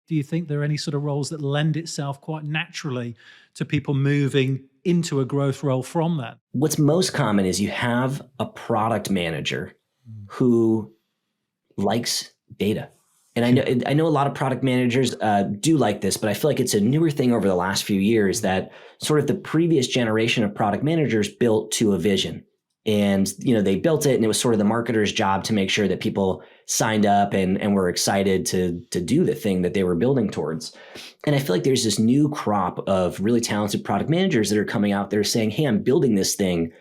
Do you think there are any sort of roles that lend itself quite naturally to people moving into a growth role from that? What's most common is you have a product manager who likes data. And I know a lot of product managers do like this, but I feel like it's a newer thing over the last few years that sort of the previous generation of product managers built to a vision. And they built it, and it was sort of the marketer's job to make sure that people signed up and were excited to do the thing that they were building towards. And I feel like there's this new crop of really talented product managers that are coming out there saying, hey, I'm building this thing,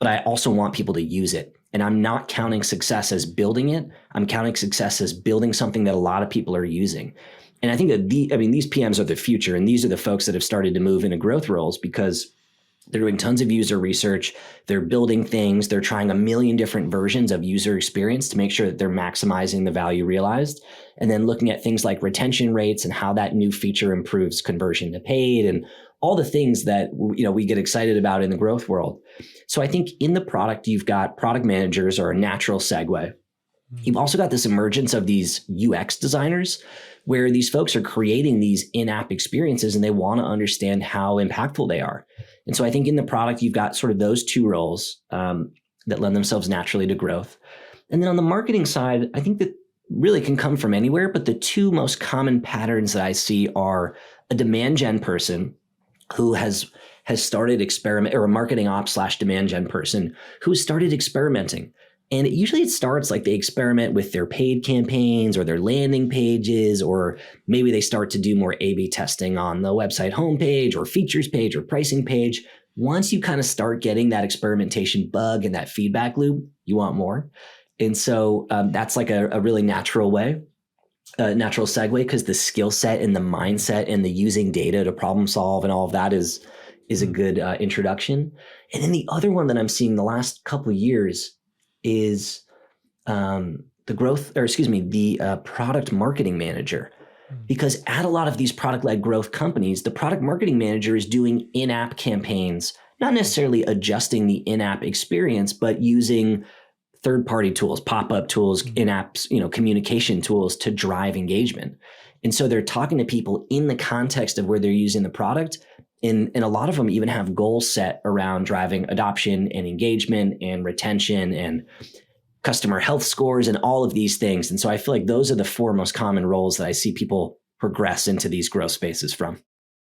but I also want people to use it. And I'm not counting success as building it. I'm counting success as building something that a lot of people are using. And I think that these PMs are the future, and these are the folks that have started to move into growth roles because they're doing tons of user research. They're building things. They're trying a million different versions of user experience to make sure that they're maximizing the value realized. And then looking at things like retention rates and how that new feature improves conversion to paid and all the things that we get excited about in the growth world. So I think in the product, you've got product managers are a natural segue. You've also got this emergence of these UX designers where these folks are creating these in-app experiences and they want to understand how impactful they are. And so I think in the product, you've got sort of those two roles that lend themselves naturally to growth. And then on the marketing side, I think that really can come from anywhere, but the two most common patterns that I see are a demand gen person who has started experiment, or a marketing ops / demand gen person who started experimenting. And it starts like they experiment with their paid campaigns or their landing pages, or maybe they start to do more A/B testing on the website homepage or features page or pricing page. Once you kind of start getting that experimentation bug and that feedback loop, you want more. And so that's like a really natural segue, because the skill set and the mindset and the using data to problem solve and all of that is a good introduction. And then the other one that I'm seeing the last couple of years is the product marketing manager. Because at a lot of these product-led growth companies, the product marketing manager is doing in-app campaigns, not necessarily adjusting the in-app experience, but using third-party tools, pop-up tools, in-apps, communication tools to drive engagement. And so they're talking to people in the context of where they're using the product. And a lot of them even have goals set around driving adoption and engagement and retention and customer health scores and all of these things. And so I feel like those are the four most common roles that I see people progress into these growth spaces from.